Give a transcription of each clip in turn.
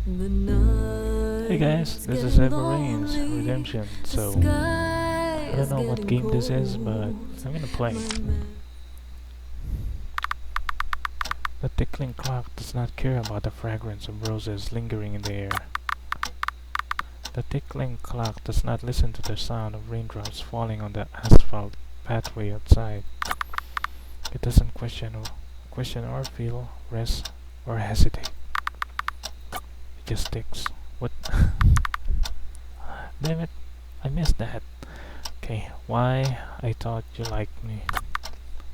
Hey guys, this is Eva Reynes, Redemption. So, I don't know what game this is, but I'm gonna play. The tickling clock does not care about the fragrance of roses lingering in the air. The tickling clock does not listen to the sound of raindrops falling on the asphalt pathway outside. It doesn't question or feel, rest, or hesitate. It just ticks. What? Damn it, I missed that. Okay, why? I thought you liked me.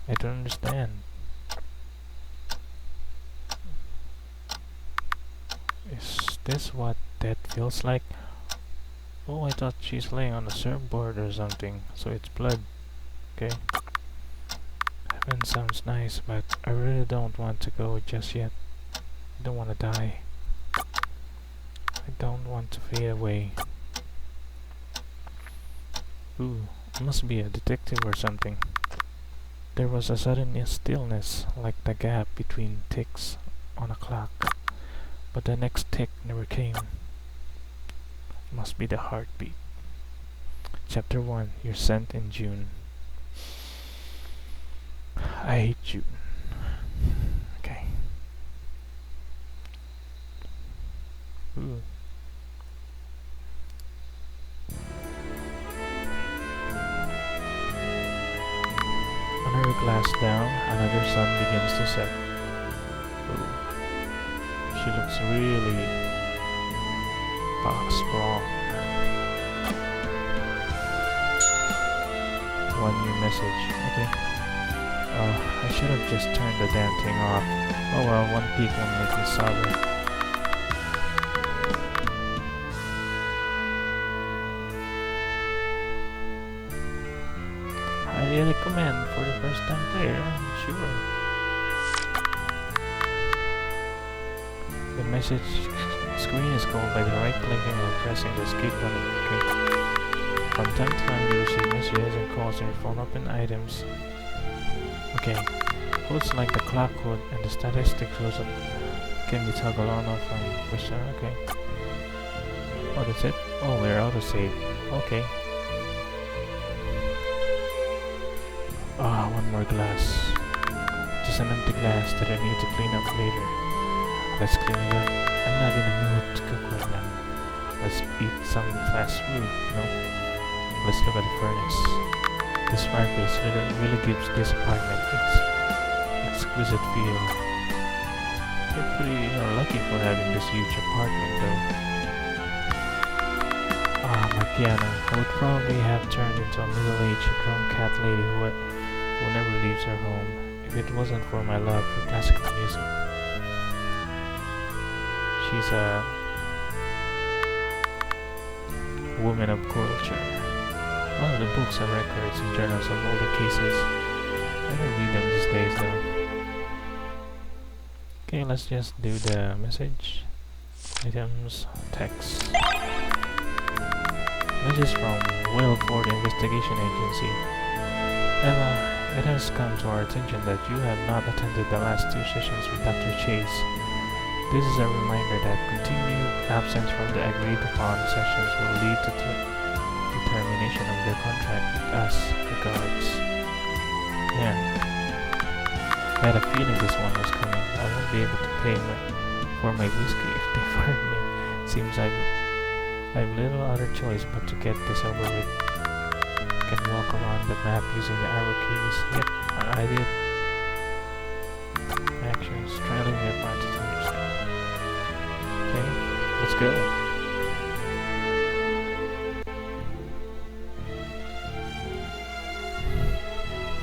I don't understand. Is this what that feels like? Oh, I thought she's laying on a surfboard or something, so it's blood. Okay. Heaven sounds nice, but I really don't want to go just yet. I don't want to die. I don't want to fade away. Ooh, I must be a detective or something. There was a sudden stillness, like the gap between ticks on a clock. But the next tick never came. Must be the heartbeat. Chapter 1. You're sent in June. I hate June. Okay. Ooh. Another glass down, another sun begins to set. Ooh. She looks really strong. One new message. Okay. I should have just turned the damn thing off. Oh well, one peek won't make me sober. Highly recommend for the first time player, sure. The message screen is called by the right clicking or pressing the escape button. Okay. From time to time you receive messages and calls on your phone open items. Okay. Codes like the clock code and the statistic close-up can be toggled on off from question. Okay. Oh, that's it? Oh, we're autosave. Okay. Ah, one more glass. Just an empty glass that I need to clean up later. Let's clean it up. I'm not in the mood to cook right now. Let's eat some fast food, no? Let's look at the furnace. This fireplace really gives this apartment its exquisite feel. You're pretty lucky for having this huge apartment though. Ah, my piano. I would probably have turned into a middle-aged drunk cat lady who never leaves her home if it wasn't for my love for classical music. She's a woman of culture. All of the books and records and journals of all the cases. I don't read them these days though. Okay, let's just do the message. Items, text. Message from Wilford Investigation Agency. Ella, it has come to our attention that you have not attended the last 2 sessions with Dr. Chase. This is a reminder that continued absence from the agreed upon sessions will lead to termination of your contract with us. Regards. Yeah. I had a feeling this one was coming. I won't be able to pay for my whiskey if they fire me. Seems I have little other choice but to get this over with. I can walk around the map using the arrow keys. Yep, I did. Actions. Try to get my to. Okay, let's go.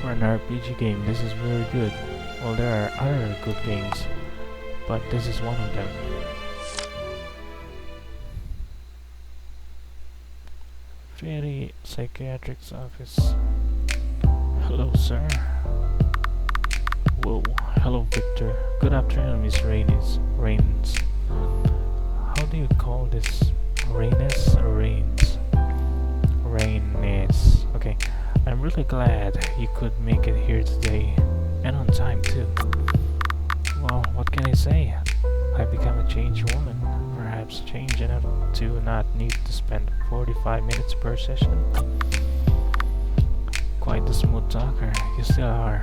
For an RPG game, this is very good. Well, there are other good games, but this is one of them. Very Psychiatric's office. Hello, sir. Whoa. Hello, Victor. Good afternoon, Miss Reynes. How do you call this? Reynes or Reynes? Reynes. Okay. I'm really glad you could make it here today, and on time too. Well, what can I say? I've become a changed woman, perhaps. perhaps change enough to not need to spend 45 minutes per session? Quite the smooth talker, you still are.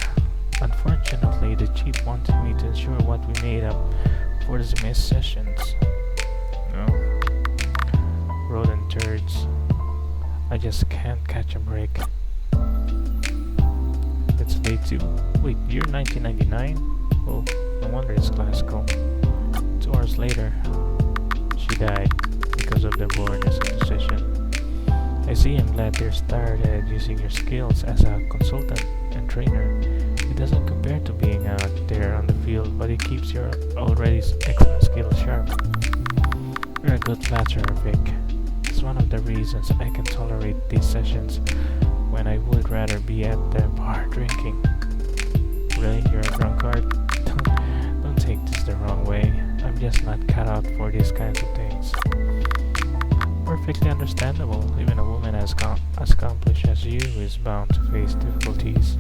Unfortunately, the chief wanted me to ensure what we made up for the missed sessions. No. Rodent turds. I just can't catch a break. It's day 2. Wait, year 1999? Oh, no wonder it's classical. 2 hours later, she died because of the boredness of the session. I see, I'm glad you started using your skills as a consultant and trainer. It doesn't compare to being out there on the field, but it keeps your already excellent skills sharp. You're a good flatterer, Vic. It's one of the reasons I can tolerate these sessions when I would rather be at the bar drinking. Really? You're a drunkard? Don't take this the wrong way. I'm just not cut out for these kinds of things. Perfectly understandable. Even a woman as accomplished as you is bound to face difficulties.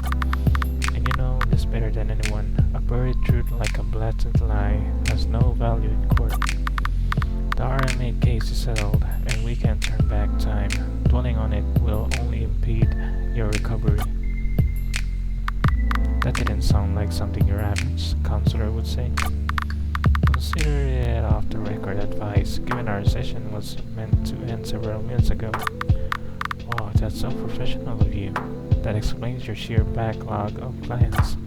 And you know this better than anyone. A buried truth like a blatant lie has no value in court. The RMA case is settled, and we can't turn back time. Dwelling on it will only impede your recovery. That didn't sound like something your average counselor would say. Consider it off-the-record advice, given our session was meant to end several minutes ago. Wow, that's so professional of you. That explains your sheer backlog of clients.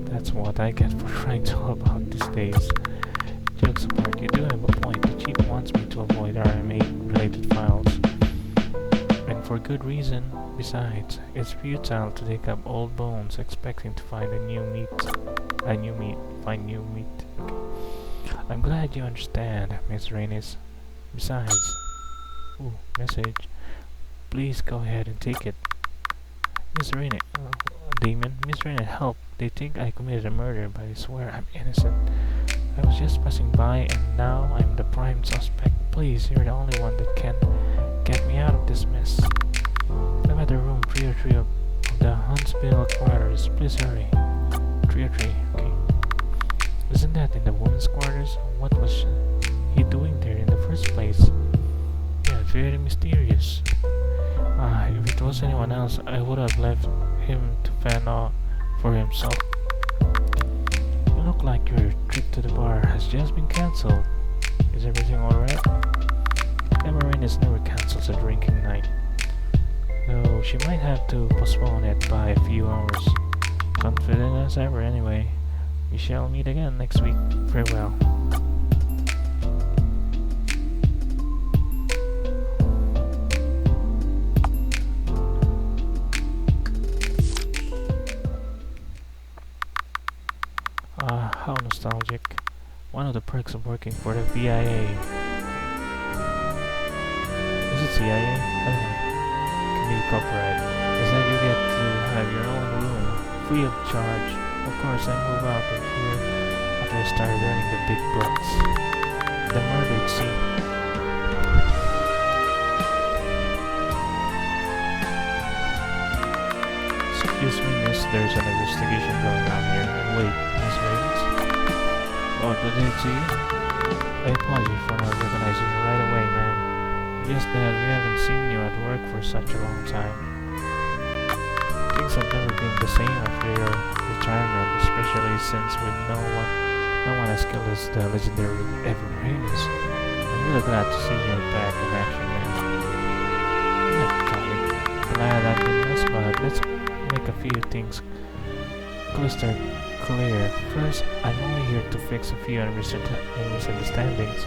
That's what I get for trying to help out these days. Jokes apart, you do have a point. The chief wants me to avoid RMA-related files. And for good reason. Besides, it's futile to dig up old bones expecting to find new meat. Okay. I'm glad you understand, Miss Reynes. Besides, message. Please go ahead and take it. Miss Reynes, Damon, Miss Reynes, help. They think I committed a murder, but I swear I'm innocent. I was just passing by and now I'm the prime suspect. Please, you're the only one that can get me out of this mess. I'm at the room 303 of the Huntsville quarters. Please hurry. 303, okay. Isn't that in the women's quarters? What was he doing there in the first place? Yeah, very mysterious. If it was anyone else, I would have left him to fend off for himself. You look like your trip to the bar has just been cancelled. Is everything alright? Eva Reynes never cancels a drinking night. Though she might have to postpone it by a few hours. Confident as ever anyway. We shall meet again next week. Farewell. How nostalgic. One of the perks of working for the VIA. Is it CIA? I don't know. Can be copyright. Is that you get to have your own room, free of charge. Of course, I move out of here after I started earning the big bucks. The murdered scene. Excuse me, miss, there's an investigation going on here. Wait, Miss Reynes? Oh, good day to you. I apologize for not recognizing you right away, ma'am. Just that we haven't seen you at work for such a long time. Things have never been the same after your retirement, especially since with no one as skilled as the legendary Eva Reynes. I'm really glad to see you back in action, ma'am. Glad I've been missed, but let's make a few things crystal clear. First, I'm only here to fix a few misunderstandings,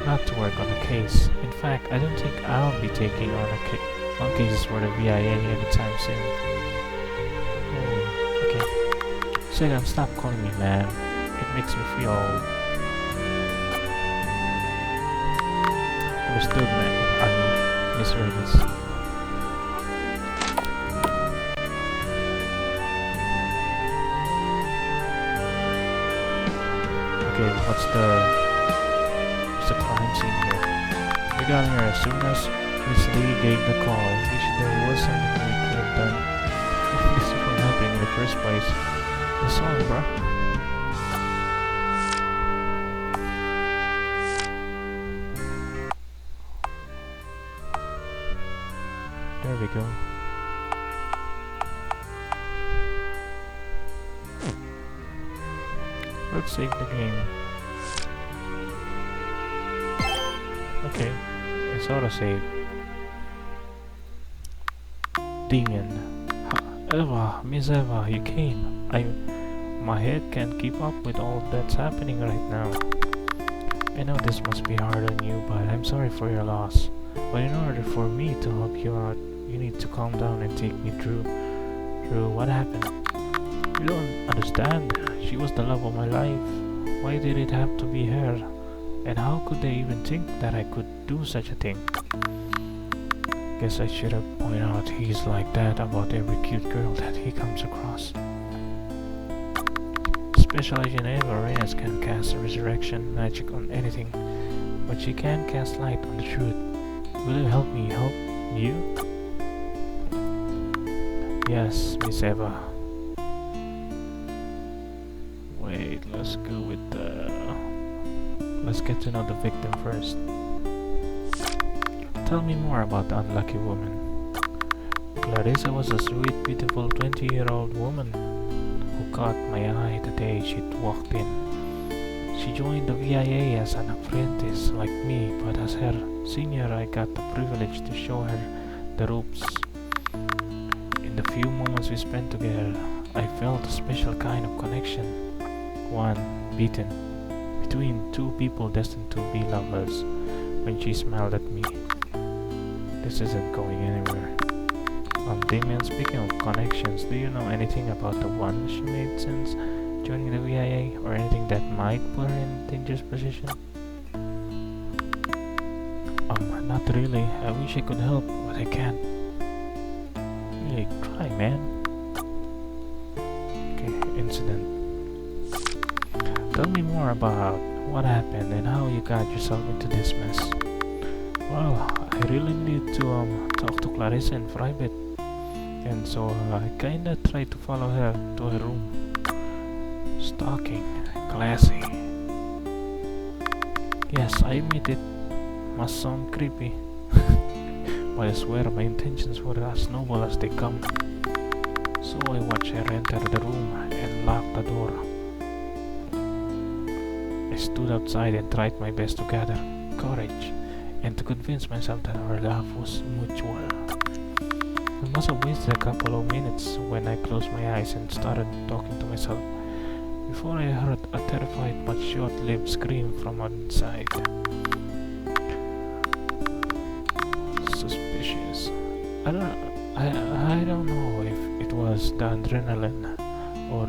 not to work on a case. In fact, I don't think I'll be taking on cases for the VIA anytime soon. Oh, okay. Second, stop calling me ma'am. It makes me feel old. Understood, ma'am. Miss Reynes. Okay, what's the crime scene here? We got here as soon as Miss Lee gave the call. Wish there was something we could have done. This from happening in the first place. The song, bro. There we go. Let's save the game. Okay, it's auto-save. Damien. Eva, Miss Eva, you came. My head can't keep up with all that's happening right now. I know this must be hard on you, but I'm sorry for your loss. But in order for me to help you out, you need to calm down and take me through what happened. You don't understand. She was the love of my life. Why did it have to be her? And how could they even think that I could do such a thing? Guess I should have pointed out he's like that about every cute girl that he comes across. Special Agent Eva Reynes can cast resurrection magic on anything, but she can't cast light on the truth. Will you help me help you? Yes, Miss Eva. Wait, let's go with let's get to know the victim first. Tell me more about the unlucky woman. Clarissa was a sweet, beautiful 20-year-old woman who caught my eye the day she walked in. She joined the VIA as an apprentice like me, but as her senior I got the privilege to show her the ropes. In the few moments we spent together, I felt a special kind of connection. One beaten between two people destined to be lovers. When she smiled at me, this isn't going anywhere. Damien, speaking of connections, do you know anything about the one she made since joining the VIA, or anything that might put her in a dangerous position? Not really. I wish I could help, but I can't. Really, try, man. Okay, incident. Tell me more about what happened and how you got yourself into this mess. Well, I really need to talk to Clarissa in private, and so I kinda tried to follow her to her room. Stalking, classy. Yes, I admit it must sound creepy, but I swear my intentions were as noble as they come. So I watched her enter the room and lock the door. I stood outside and tried my best to gather courage and to convince myself that our love was mutual. I must have wasted a couple of minutes when I closed my eyes and started talking to myself before I heard a terrified but short-lived scream from inside. Suspicious. I don't know if it was the adrenaline or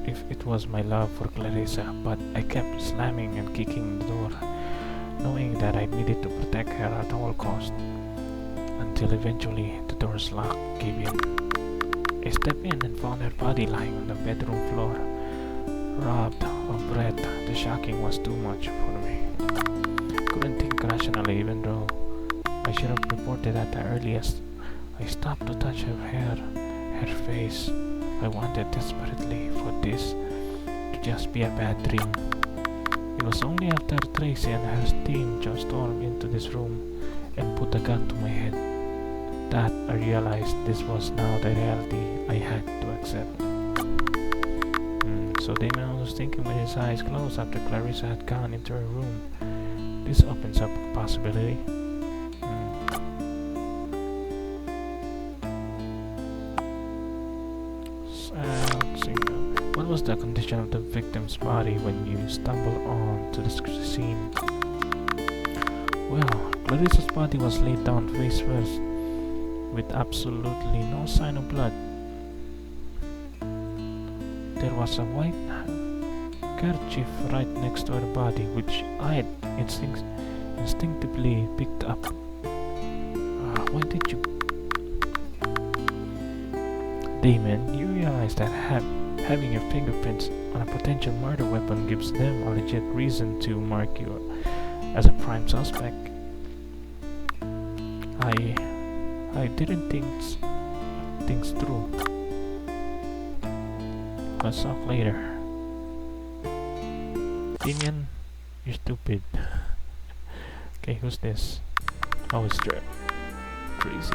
if it was my love for Clarissa, but I kept slamming and kicking the door, knowing that I needed to protect her at all costs, until eventually the door's lock gave in. I stepped in and found her body lying on the bedroom floor, robbed of breath. The shocking was too much for me. Couldn't think rationally, even though I should have reported at the earliest. I stopped to touch her hair, her face. I wanted desperately for this to just be a bad dream. It was only after Tracy and her team just stormed into this room and put a gun to my head that I realized this was now the reality I had to accept. So Damien was thinking with his eyes closed after Clarissa had gone into her room. This opens up a possibility. What was the condition of the victim's body when you stumbled on to the scene? Well, Clarissa's body was laid down face first, with absolutely no sign of blood. There was a white kerchief right next to her body, which I had instinctively picked up. Why did you... Damien, you realize that having your fingerprints on a potential murder weapon gives them a legit reason to mark you as a prime suspect. I didn't think things through. Let's talk later. Damien, you're stupid. Okay, who's this? Oh, it's Tracy.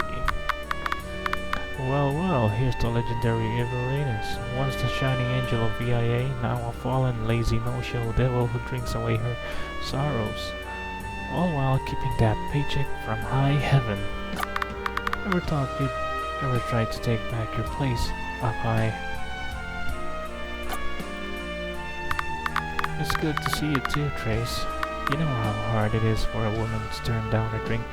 Well, well, here's the legendary Eva Reynes, once the shining angel of VIA, now a fallen, lazy no-show devil who drinks away her sorrows, all while keeping that paycheck from high heaven. Ever thought you'd ever try to take back your place up high? It's good to see you too, Trace. You know how hard it is for a woman to turn down a drink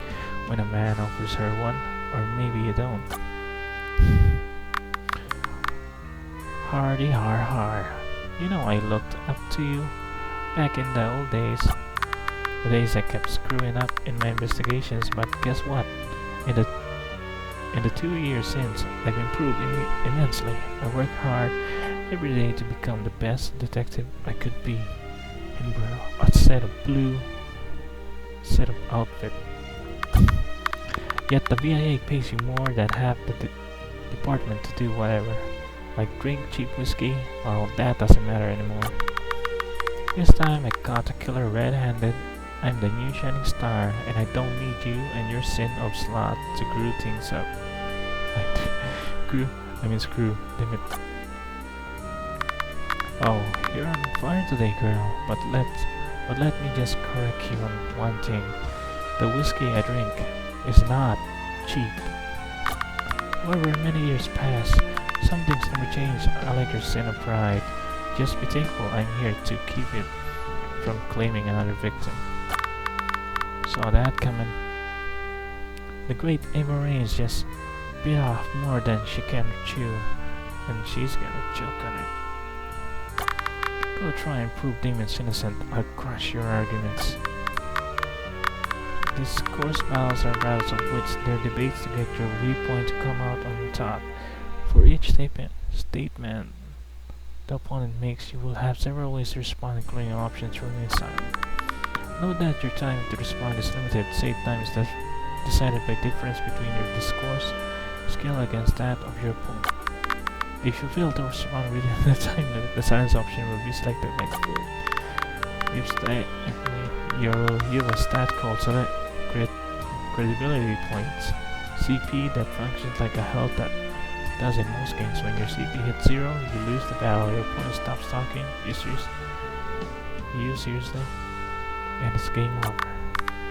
when a man offers her one, or maybe you don't. Hardy har har. You know I looked up to you back in the old days. The days I kept screwing up in my investigations, but guess what? In the 2 years since, I've improved immensely. I work hard every day to become the best detective I could be. In a set of outfit. Yet the VIA pays you more than half the department to do whatever. Like drink cheap whiskey, well, that doesn't matter anymore. This time I caught a killer red-handed. I'm the new shining star, and I don't need you and your sin of sloth to screw things up. Screw, damn it. Oh, you're on fire today, girl, but let me just correct you on one thing. The whiskey I drink is not cheap. However many years pass, some things never change. I like your sin of pride. Just be thankful I'm here to keep it from claiming another victim. Saw that coming. The great Eva Reynes just bit off more than she can chew, and she's gonna choke on it. Go try and prove Damon's innocent. I'll crush your arguments. Discourse battles are battles of wits. They're debates to get your viewpoint to come out on top. For each statement the opponent makes, you will have several ways to respond, including options to remain silent. Note that your time to respond is limited. Save time is decided by difference between your discourse skill against that of your opponent. If you fail to respond within the time limit, the silence option will be selected by default. You have a stat called credibility points, CP, that functions like a health that does in most games. When your CP hits 0, you lose the battle. Your opponent stops talking, you seriously, and it's game over.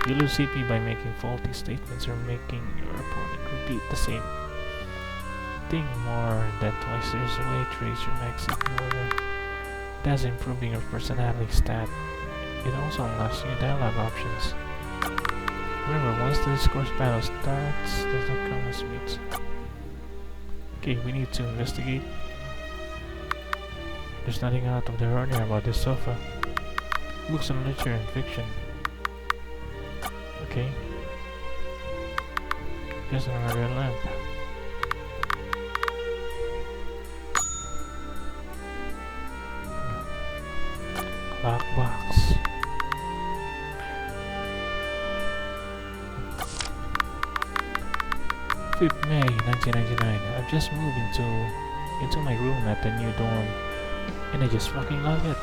You lose CP by making faulty statements or making your opponent repeat the same thing more than twice. There's a way to raise your max CP order. That's improving your personality stat. It also unlocks new dialogue options. Remember, once the discourse battle starts, does not count as meets. Okay, we need to investigate. There's nothing out of the ordinary about this sofa. Books on literature and fiction. Okay. There's another lamp. Clock box. 5th May 1999. I've just moved into my room at the new dorm, and I just fucking love it.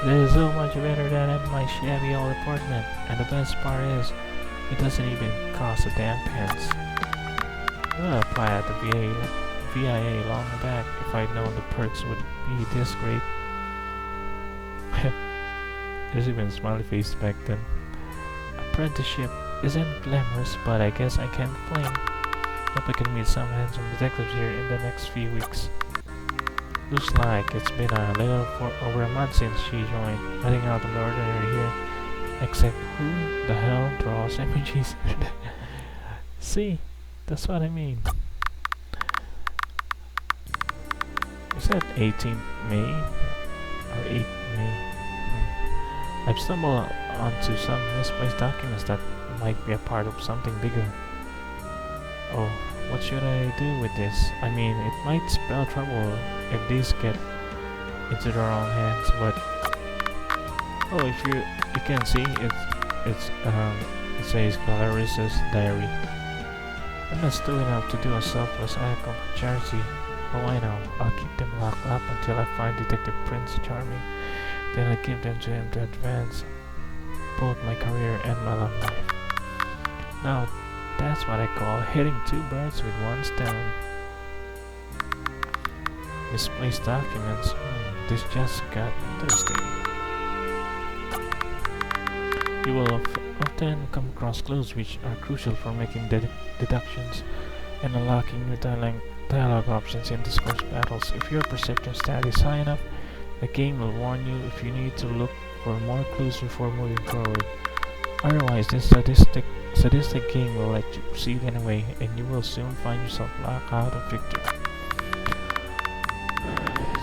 This is so much better than at my shabby old apartment, and the best part is, it doesn't even cost a damn pence. I'll apply at the VIA long back if I'd known the perks would be this great. There's even a smiley face back then. Apprenticeship isn't glamorous, but I guess I can't complain. Hope I can meet some handsome detectives here in the next few weeks. Looks like it's been a little over a month since she joined. Nothing out of the ordinary here, except who the hell draws emojis? See, that's what I mean. Is that 18th May? Or 8th May? I've stumbled onto some misplaced documents that might be a part of something bigger. Oh, what should I do with this? I mean, it might spell trouble if these get into the wrong hands, but oh, if you can see, it says Clarissa's diary. I'm not stupid enough to do a selfless act of charity. Oh, I know. I'll keep them locked up until I find Detective Prince Charming. Then I'll give them to him to advance both my career and my love life. Now, that's what I call hitting two birds with one stone. Misplaced documents. This just got interesting. You will often come across clues which are crucial for making deductions and unlocking new dialogue options in Discourse battles. If your perception stat is high enough, the game will warn you if you need to look for more clues before moving forward. Otherwise, this sadistic game will let you proceed anyway, and you will soon find yourself locked out of victory.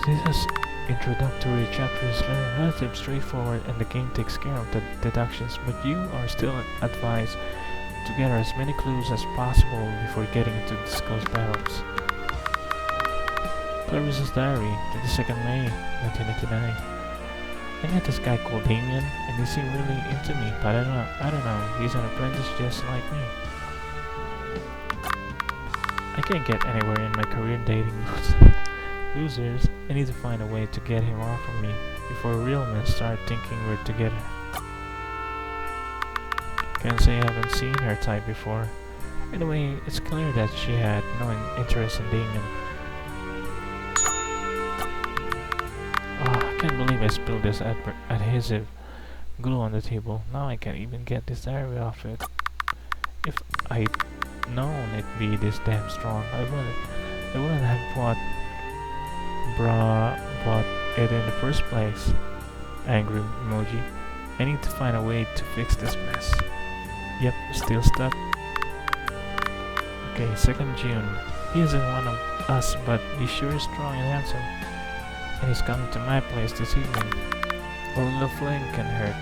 This introductory chapter is relatively straightforward, and the game takes care of the deductions, but you are still advised to gather as many clues as possible before getting into Discourse battles. Clarissa's Diary, 22nd May, 1999. I met this guy called Damien, and he seemed really into me, but I don't know, he's an apprentice just like me. I can't get anywhere in my career dating losers. I need to find a way to get him off of me before real men start thinking we're together. Can't say I haven't seen her type before. Anyway, it's clear that she had no interest in Damien. I can't believe I spilled this adhesive glue on the table. Now I can't even get this diary off it. If I'd known it'd be this damn strong, I wouldn't have bought it in the first place. Angry emoji. I need to find a way to fix this mess. Yep, still stuck. Okay, 2nd June. He isn't one of us, but he sure is strong and handsome. And he's coming to my place this evening. A little fling can hurt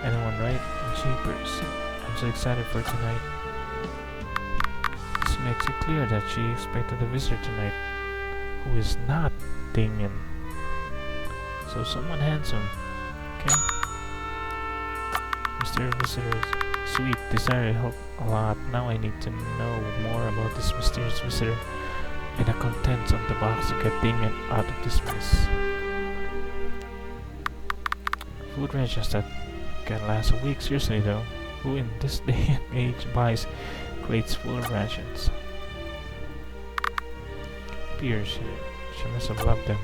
anyone, right? Jeepers. I'm so excited for tonight. This makes it clear that she expected a visitor tonight, who is not Damien. So someone handsome. Okay. Mysterious visitors. Sweet, this area helped a lot. Now I need to know more about this mysterious visitor and the contents of the box to get Damien out of this mess. Food rations that can last a week. Seriously though, who in this day and age buys crates full of rations? Peers, she must have loved them.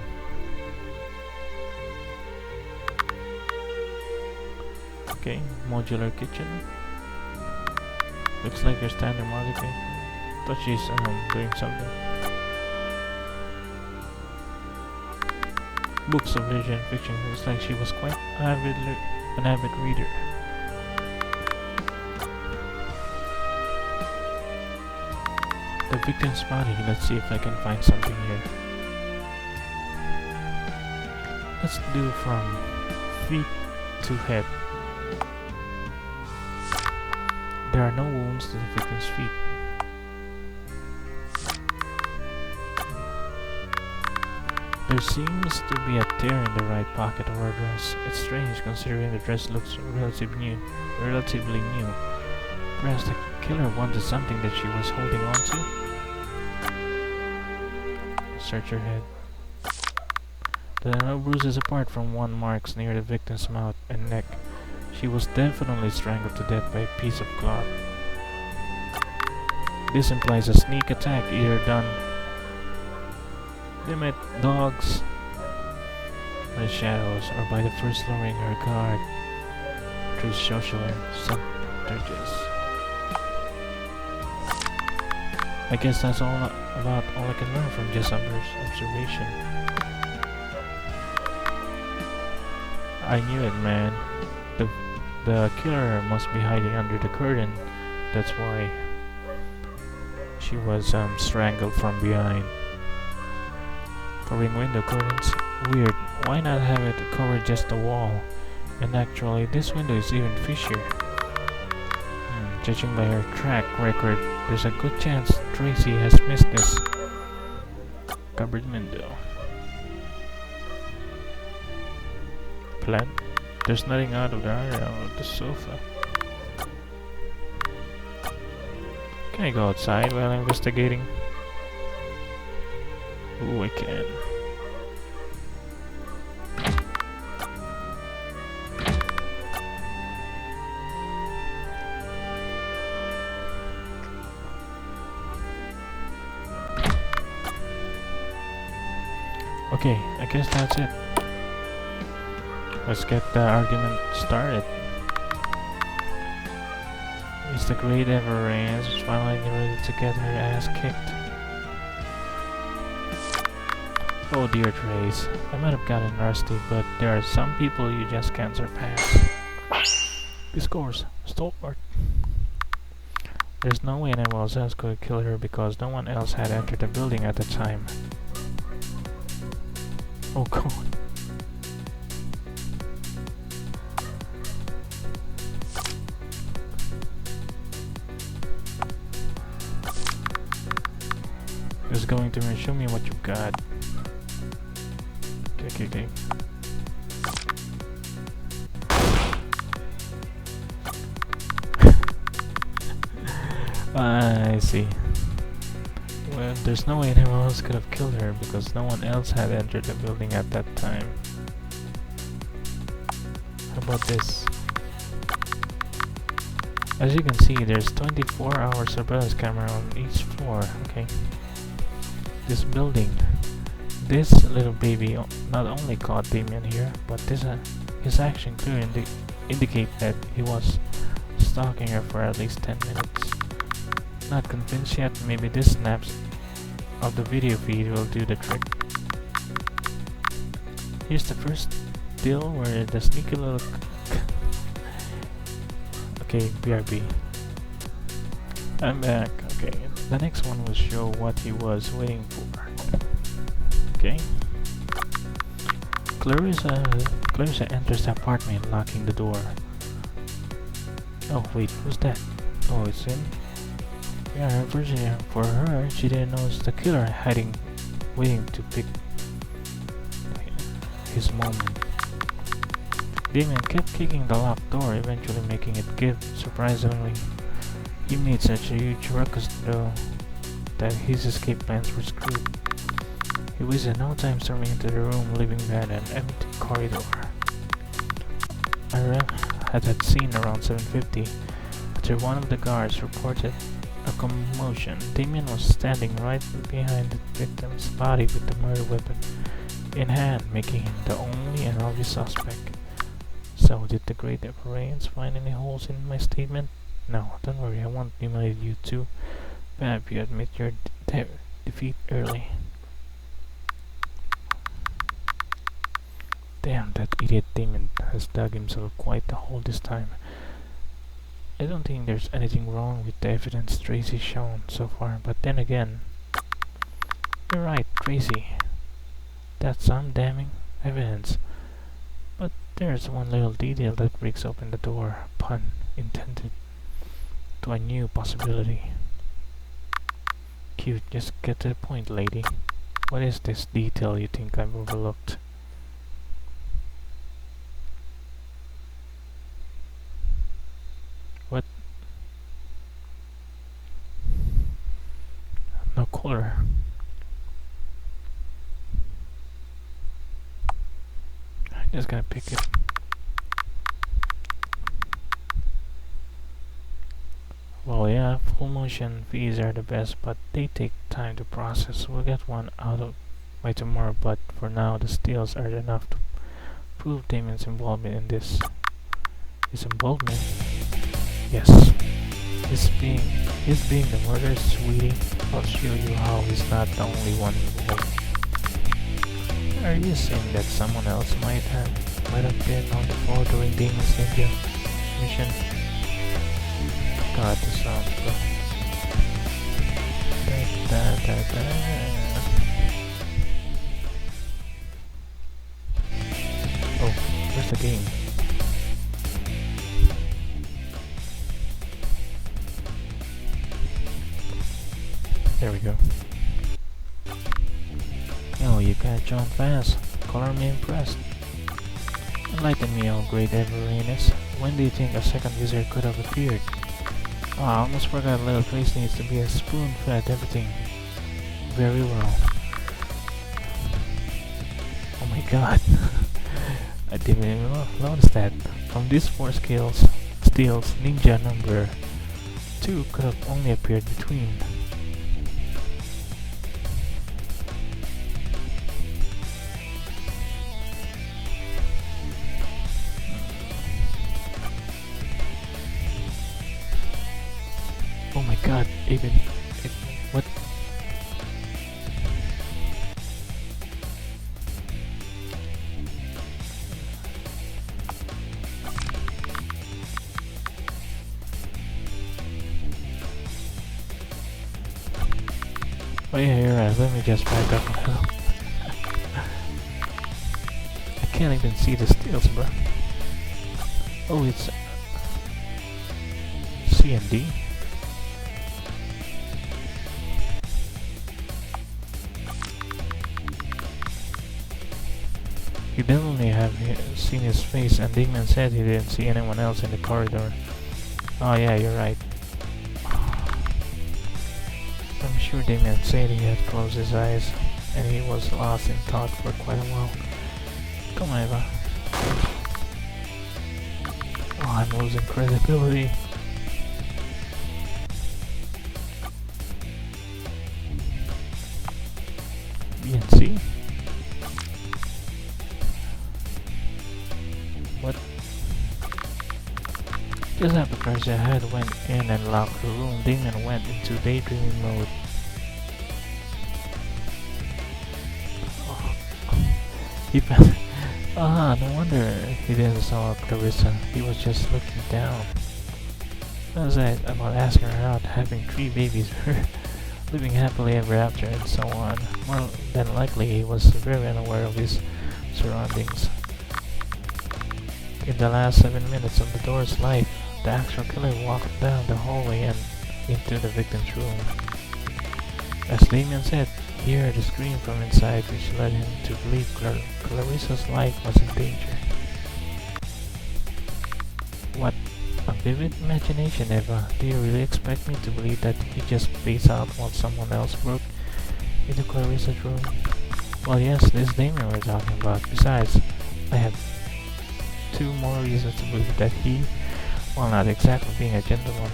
Okay, modular kitchen. Looks like your standard marketing. Thought she's doing something. Books of literature and fiction. Looks like she was quite an avid reader. The victim's body. Let's see if I can find something here. Let's do from feet to head. There are no wounds to the victim's feet. There seems to be a tear in the right pocket of her dress. It's strange considering the dress looks relatively new. Perhaps the killer wanted something that she was holding on to. Search her head. There are no bruises apart from one marks near the victim's mouth and neck. She was definitely strangled to death by a piece of cloth. This implies a sneak attack either done by dogs or the shadows, or by the first lowering her guard through social subterfuges. I guess that's about all I can learn from just observation. I knew it, man. The killer must be hiding under the curtain. That's why she was strangled from behind. Covering window curtains. Weird. Why not have it cover just the wall? And actually, this window is even fishier. Judging by her track record, there's a good chance Tracy has missed this cupboard window. Plant. There's nothing out of the area of the sofa. Can I go outside while investigating? Ooh, I can. Okay, I guess that's it. Let's get the argument started. Is the great Eva Reynes finally ready to get her ass kicked? Oh dear Trace, I might have gotten rusty, but there are some people you just can't surpass. Discourse, stalwart. There's no way anyone else could kill her because no one else had entered the building at the time. Oh god. Just going to show me what you got. Okay. I see. Well, there's no way anyone else could have killed her because no one else had entered the building at that time. How about this? As you can see, there's 24-hour surveillance camera on each floor. Okay. This building. This little baby not only caught Damien here, but his action clearly indicate that he was stalking her for at least 10 minutes. Not convinced yet, maybe this snaps of the video feed will do the trick. Here's the first still where the sneaky little okay, BRB. I'm back. Okay, the next one will show what he was waiting for. Okay. Clarissa enters the apartment, locking the door. Oh wait, who's that? Oh, it's him? Yeah, Virginia. For her, she didn't notice the killer hiding, waiting to pick his moment. Damien kept kicking the locked door, eventually making it give. Surprisingly, he made such a huge ruckus though that his escape plans were screwed. He wasted no time storming into the room, leaving behind an empty corridor. I had that scene around 7:50. After one of the guards reported a commotion, Damien was standing right behind the victim's body with the murder weapon in hand, making him the only and obvious suspect. So, did the great Eva Reynes find any holes in my statement? No, don't worry, I won't humiliate you too. But if you admit your defeat early. Damn, that idiot Damien has dug himself quite a hole this time. I don't think there's anything wrong with the evidence Tracy's shown so far, but then again, you're right, Tracy. That's some damning evidence. But there's one little detail that breaks open the door, pun intended, to a new possibility. Cute, just get to the point, lady. What is this detail you think I've overlooked? What? No color. I'm just gonna pick it. Well, yeah, full motion fees are the best, but they take time to process. We'll get one out of by tomorrow, but for now, the steals are enough to prove Damien's involvement in this. His involvement? Yes. His being the murderer, sweetie. I'll show you how he's not the only one involved. Are you saying that someone else might have been on the floor during Damien's India mission? God, this sounds good. Oh, where's the game? There we go. Oh, you catch on fast. Color me impressed. Enlighten me, oh great Eva Reynes. When do you think a second visitor could have appeared? Oh, I almost forgot little Trace needs to be a spoon-fed everything. Very well. Oh my god. I didn't even notice that. From these 4 steals, ninja number 2 could have only appeared between. God, even what? Oh yeah, you're right. Let me just back up a little. I can't even see the steels, bro. Oh, it's C and D. You definitely have seen his face, and Dingman said he didn't see anyone else in the corridor. Oh yeah, you're right. I'm sure Dingman said he had closed his eyes, and he was lost in thought for quite a while. Come on, Eva. Oh, I'm losing credibility. B and C? What? Just after Garcia had went in and locked the room, Damon went into daydreaming mode. Oh. He found no wonder he didn't saw Clarissa. He was just looking down. What was that about asking her out, having 3 babies, living happily ever after, and so on? More than likely, he was very unaware of his surroundings. In the last 7 minutes of the door's life, the actual killer walked down the hallway and into the victim's room. As Damien said, he heard a scream from inside, which led him to believe Clarissa's life was in danger. What a vivid imagination, Eva. Do you really expect me to believe that he just spaced out while someone else broke into Clarissa's room? Well, yes, this Damien we're talking about. Besides, I have 2 more reasons to believe that he, while not exactly being a gentleman,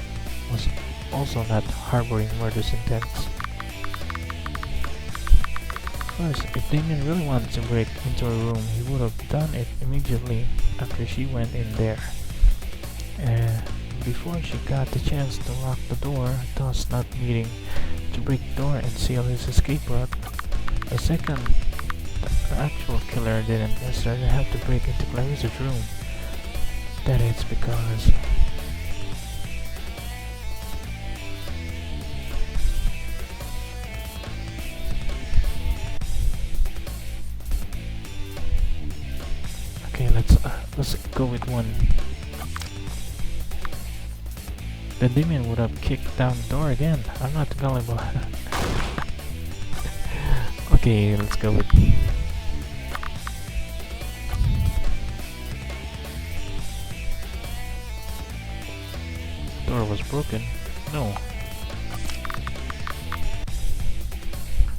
was also not harboring murderous intents. First, if Damien really wanted to break into her room, he would have done it immediately after she went in there. Before she got the chance to lock the door, thus not needing to break the door and seal his escape route. Second, the actual killer didn't necessarily have to break into Clarissa's room. That is because okay, let's go with one. The demon would have kicked down the door again. I'm not gullible. Okay, let's go with door was broken. No.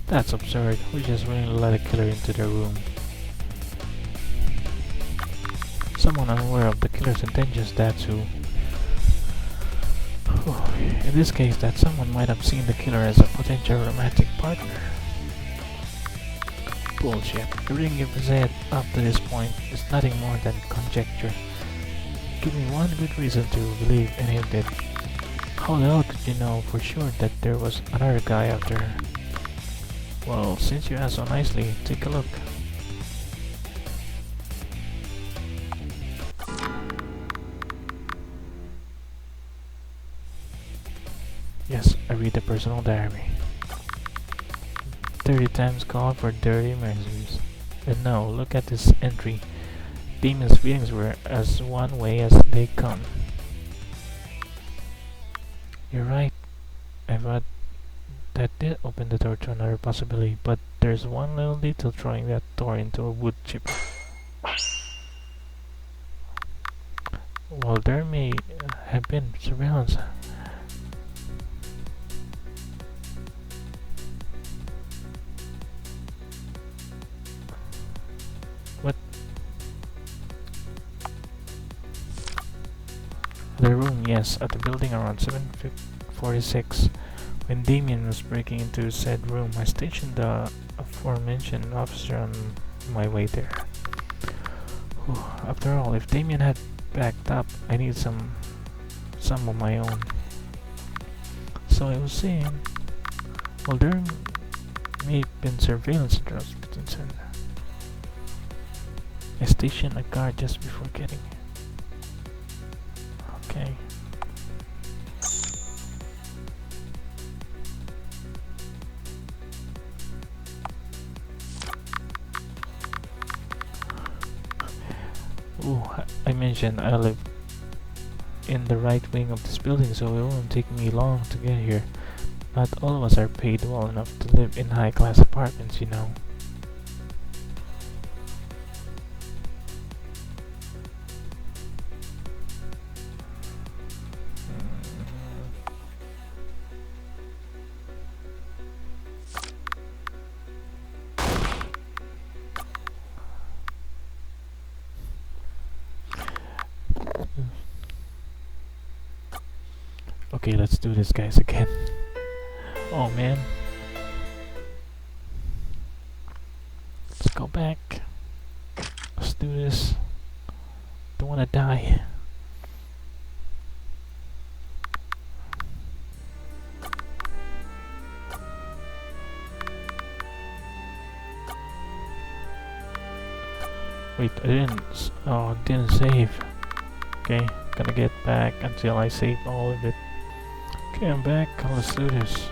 That's absurd. We just really let a killer into their room. Someone unaware of the killer's intentions, that's who. In this case, that someone might have seen the killer as a potential romantic partner. Bullshit. Everything you've said up to this point is nothing more than conjecture. Give me one good reason to believe any of it. How the hell could you know for sure that there was another guy after her? Well, since you asked so nicely, take a look. Yes, I read the personal diary. 30 times called for dirty measures. And now, look at this entry. Demon's feelings were as one way as they come. You're right, Eva. That did open the door to another possibility, but there's one little detail throwing that door into a wood chip. Well, there may have been surveillance. What? The room, yes, at the building around 7:46. When Damien was breaking into said room, I stationed the aforementioned officer on my way there. After all, if Damien had backed up, I need some of my own. So I was saying, well, there may have been surveillance drops between center. I stationed a guard just before getting here. Okay. Ooh, I mentioned I live in the right wing of this building, so it won't take me long to get here. Not all of us are paid well enough to live in high-class apartments, you know. Okay, let's do this, guys, again. Oh man. Let's go back. Let's do this. Don't wanna die. Wait, I didn't save. Okay, gonna get back until I save all of it. Okay, I'm back. Let's do this.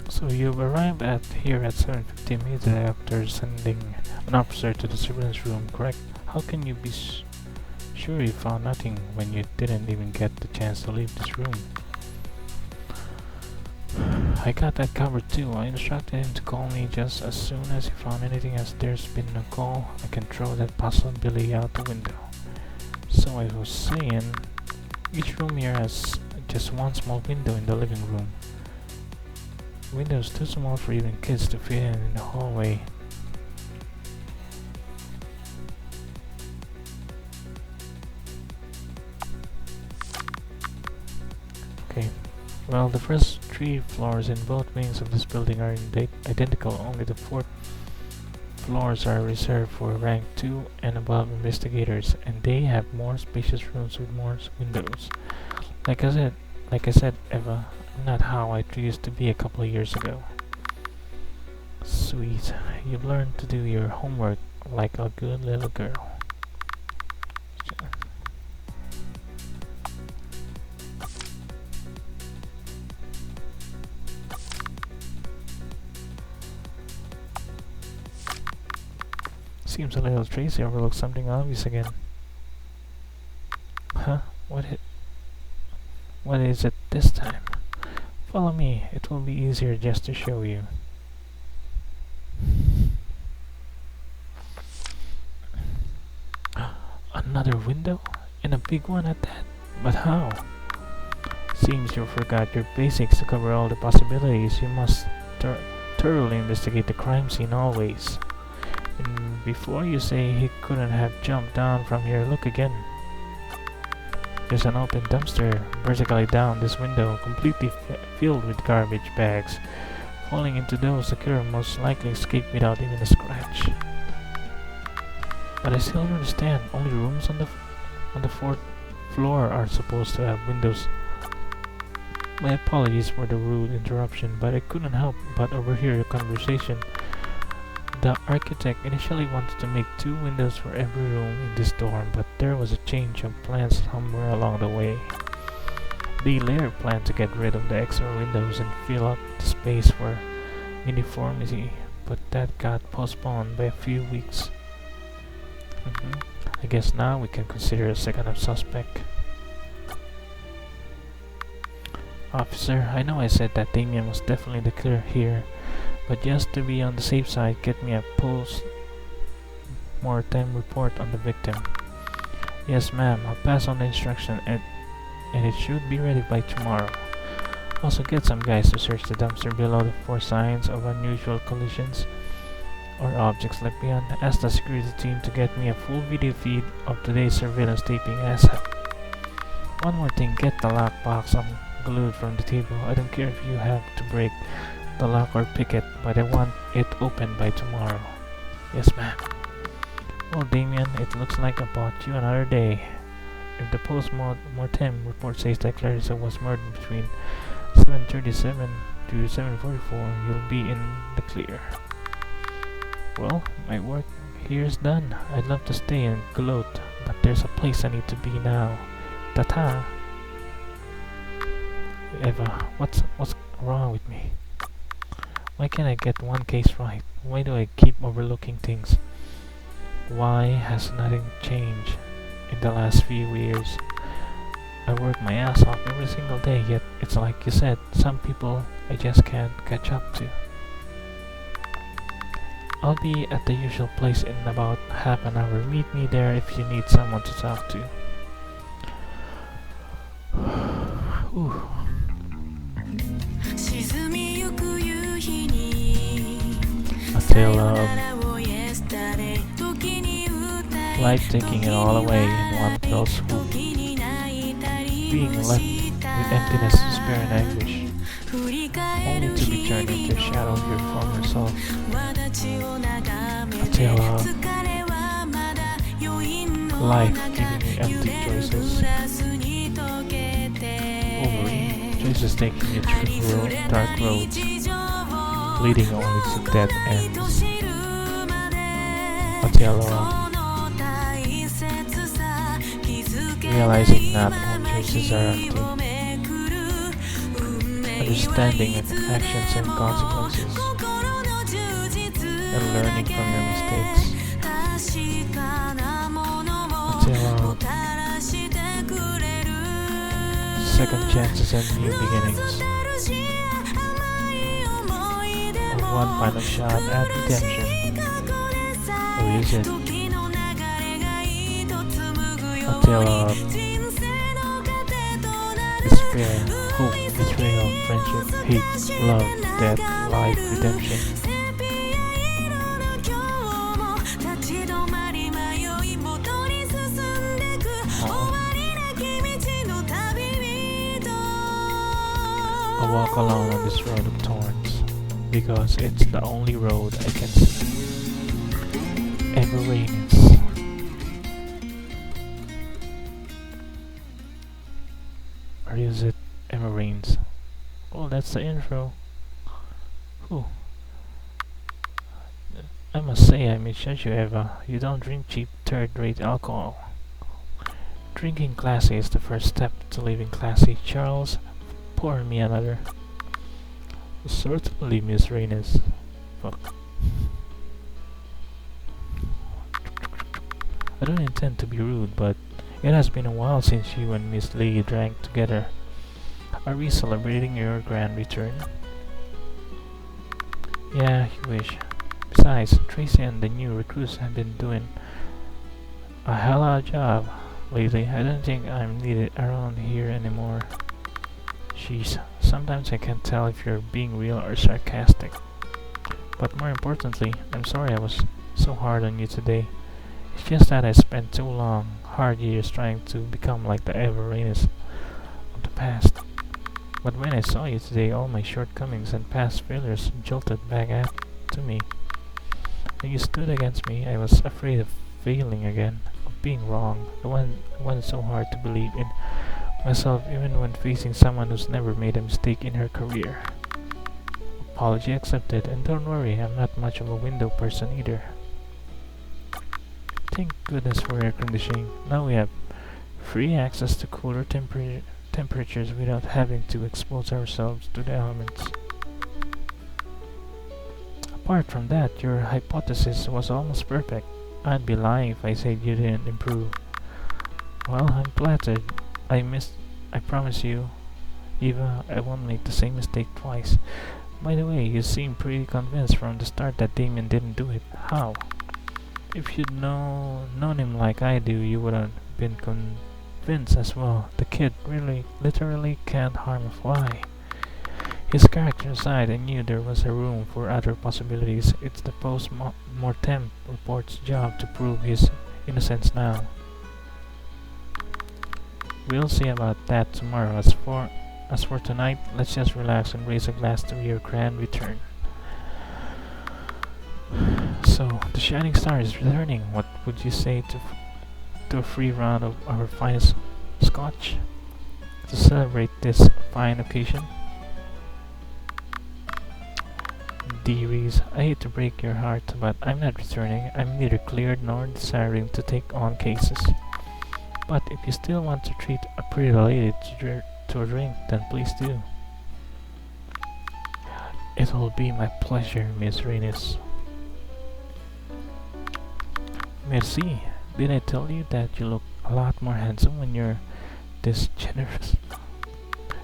So you've arrived here at 7:50 immediately after sending an officer to the surveillance room, correct? How can you be sure you found nothing when you didn't even get the chance to leave this room? I got that covered too. I instructed him to call me just as soon as he found anything. As there's been no call, I can throw that possibility out the window. So I was saying, each room here has just one small window in the living room. Windows too small for even kids to fit in the hallway. Okay, well, the first 3 floors in both wings of this building are identical. Only the 4th floors are reserved for rank 2 and above investigators, and they have more spacious rooms with more windows. Like I said, Eva, I'm not how I used to be a couple of years ago. Sweet, you've learned to do your homework like a good little girl. Seems a little Tracy overlooked something obvious again. Huh? What is it this time? Follow me, it will be easier just to show you. Another window? And a big one at that? But how? Seems you forgot your basics to cover all the possibilities. You must thoroughly investigate the crime scene always. And before you say he couldn't have jumped down from here, look again. There's an open dumpster vertically down this window, completely filled with garbage bags. Falling into those, the killer most likely escaped without even a scratch. But I still don't understand. Only rooms on the fourth floor are supposed to have windows. My apologies for the rude interruption, but I couldn't help but overhear the conversation. The architect initially wanted to make 2 windows for every room in this dorm, but there was a change of plans somewhere along the way. They later planned to get rid of the extra windows and fill up the space for uniformity, but that got postponed by a few weeks. I guess now we can consider a second suspect. Officer, I know I said that Damien was definitely the killer here, but just to be on the safe side, get me a post-mortem report on the victim. Yes, ma'am, I'll pass on the instruction and it should be ready by tomorrow. Also get some guys to search the dumpster below for signs of unusual collisions or objects left behind. Ask the security team to get me a full video feed of today's surveillance taping ASAP. One more thing, get the lockbox unglued from the table. I don't care if you have to break the lock or pick it, but I want it open by tomorrow. Yes, ma'am. Well, Damien, it looks like I bought you another day. If the post-mortem report says that Clarissa was murdered between 7:37 to 7:44, you'll be in the clear. Well, my work here is done. I'd love to stay and gloat, but there's a place I need to be now. Ta-ta! Eva, what's wrong with me? Why can't I get one case right? Why do I keep overlooking things? Why has nothing changed in the last few years? I work my ass off every single day, yet it's like you said, some people I just can't catch up to. I'll be at the usual place in about half an hour. Meet me there if you need someone to talk to. Ooh. A tale of life taking it all away in one fell swoop, being left with emptiness, despair, and anguish, only to be turned into a shadow of your former self. A tale of life giving you empty choices. Choices taking you through dark roads, leading only to dead ends. A tale of realizing not all choices are empty, understanding actions and consequences, and learning from your mistakes. A tale of second chances and new beginnings. And one final shot at redemption. Or is it? A tale of despair, hope, betrayal, friendship, hate, love, death, life, redemption. I walk alone on this road of thorns, because it's the only road I can see. Eva Reynes. Or is it Eva Reynes? Oh, that's the intro. Whew. I must say I misjudge you, Eva. You don't drink cheap third-rate alcohol. Drinking classy is the first step to living classy. Charles, pour me another. Certainly, Miss Reynes. Fuck. I don't intend to be rude, but it has been a while since you and Miss Lee drank together. Are we celebrating your grand return? Yeah, you wish. Besides, Tracy and the new recruits have been doing a hell of a job lately. I don't think I'm needed around here anymore. Sheesh, sometimes I can't tell if you're being real or sarcastic. But more importantly, I'm sorry I was so hard on you today. It's just that I spent too long, hard years trying to become like the Eva Reynes of the past. But when I saw you today, all my shortcomings and past failures jolted back at to me. When you stood against me, I was afraid of failing again, of being wrong. I wanted so hard to believe in myself even when facing someone who's never made a mistake in her career. Apology accepted, and don't worry, I'm not much of a window person either. Thank goodness for air conditioning. Now we have free access to cooler temperatures without having to expose ourselves to the elements. Apart from that, your hypothesis was almost perfect. I'd be lying if I said you didn't improve. Well, I'm flattered. I promise you, Eva, I won't make the same mistake twice. By the way, you seemed pretty convinced from the start that Damien didn't do it. How? If you'd known him like I do, you would have been convinced as well. The kid literally can't harm a fly. His character aside, I knew there was a room for other possibilities. It's the post-mortem report's job to prove his innocence now. We'll see about that tomorrow. As for tonight, let's just relax and raise a glass to your grand return. So, the Shining Star is returning. What would you say to a free round of our finest scotch to celebrate this fine occasion? Dearies, I hate to break your heart, but I'm not returning. I'm neither cleared nor desiring to take on cases. But if you still want to treat a pretty lady to a drink, then please do. It'll be my pleasure, Miss Reynes. Merci. Did I tell you that you look a lot more handsome when you're this generous?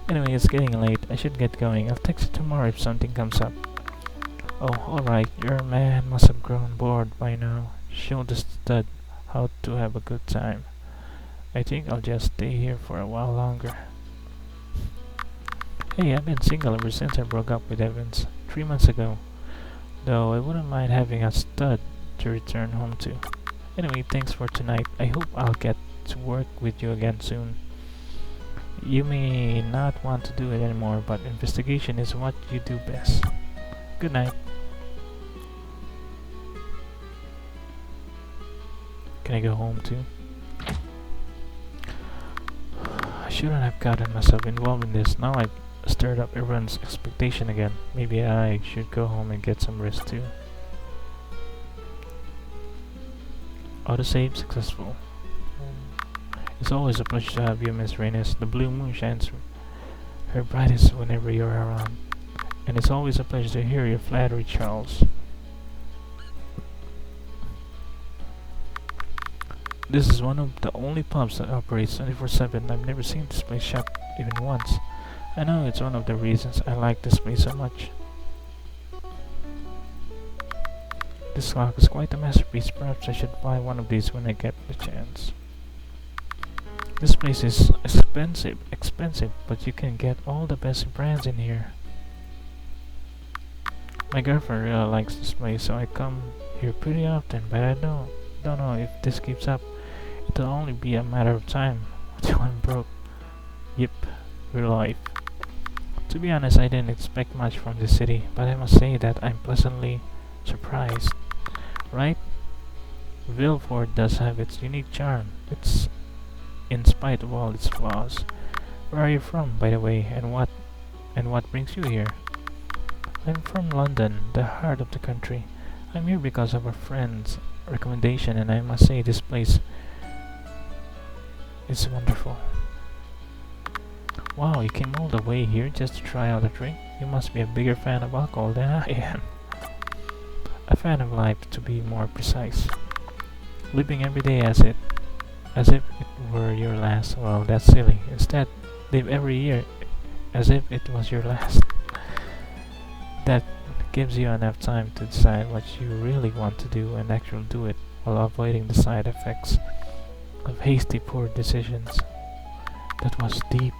Anyway, it's getting late. I should get going. I'll text you tomorrow if something comes up. Oh, alright. Your man must have grown bored by now. Show the stud how to have a good time. I think I'll just stay here for a while longer. Hey, I've been single ever since I broke up with Evans 3 months ago. Though I wouldn't mind having a stud to return home to. Anyway, thanks for tonight. I hope I'll get to work with you again soon. You may not want to do it anymore, but investigation is what you do best. Good night. Can I go home too? I shouldn't have gotten myself involved in this. Now I've stirred up everyone's expectation again. Maybe I should go home and get some rest too. Autosave successful. It's always a pleasure to have you, Miss Reynes. The blue moon shines her brightest whenever you're around. And it's always a pleasure to hear your flattery, Charles. This is one of the only pubs that operates 24/7. I've never seen this place shut even once. I know it's one of the reasons I like this place so much. This clock is quite a masterpiece. Perhaps I should buy one of these when I get the chance. This place is expensive, but you can get all the best brands in here. My girlfriend really likes this place, so I come here pretty often, but I don't know if this keeps up. It'll only be a matter of time until I'm broke. Yep, real life. To be honest, I didn't expect much from this city, but I must say that I'm pleasantly surprised. Right? Vilford does have its unique charm. It's in spite of all its flaws. Where are you from, by the way, and what brings you here? I'm from London, the heart of the country. I'm here because of a friend's recommendation, and I must say this place is wonderful. Wow, you came all the way here just to try out a drink? You must be a bigger fan of alcohol than I am. A fan of life, to be more precise. Living every day as if it were your last. Well, that's silly. Instead, live every year as if it was your last. That gives you enough time to decide what you really want to do and actually do it, while avoiding the side effects of hasty, poor decisions. That was deep.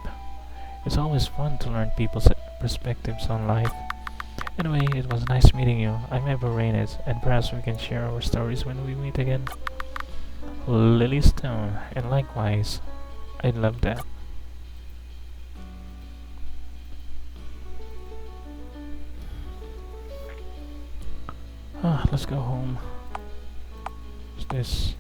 It's always fun to learn people's perspectives on life. Anyway, it was nice meeting you. I'm Eva Reynes, and perhaps we can share our stories when we meet again. Lily Stone, and likewise. I'd love that. Let's go home. What's this?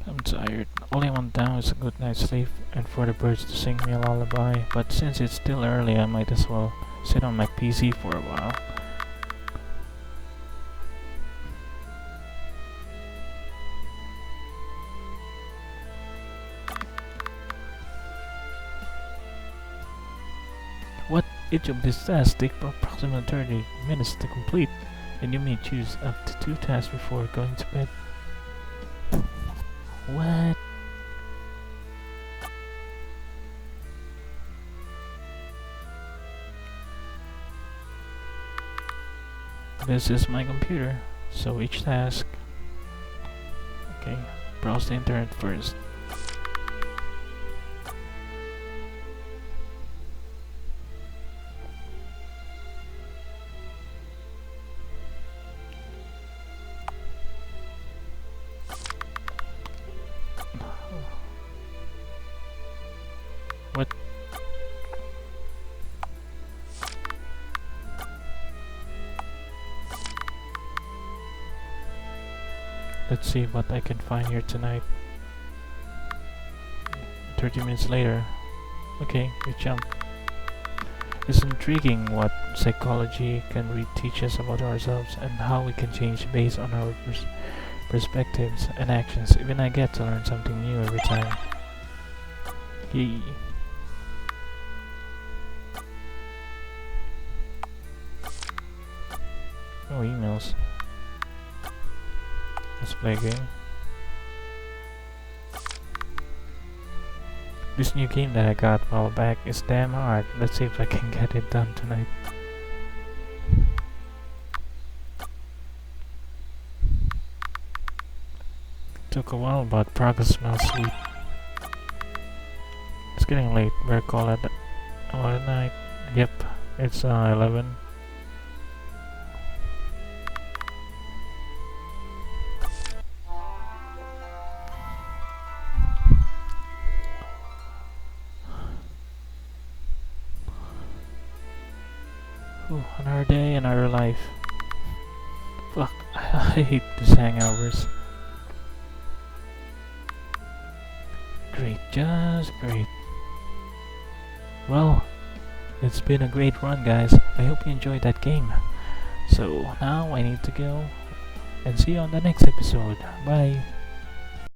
I'm tired. All I want now is a good night's sleep and for the birds to sing me a lullaby, but since it's still early I might as well sit on my PC for a while. What? Each of these tasks take approximately 30 minutes to complete, and you may choose up to 2 tasks before going to bed. What? This is my computer, so each task... Okay, browse the internet first. What? Let's see what I can find here tonight. 30 minutes later. Okay, good jump. It's intriguing what psychology can teach us about ourselves and how we can change based on our perspectives and actions. Even I get to learn something new every time. Yay. Oh, emails. Let's play a game. This new game that I got a while back is damn hard. Let's see if I can get it done tonight. Took a while, but progress smells sweet. It's getting late. Better call it at night. Yep, it's 11. Another day, another life. Fuck, I hate these hangovers. Great, just great. Well, it's been a great run, guys. I hope you enjoyed that game. So now I need to go, and see you on the next episode. Bye.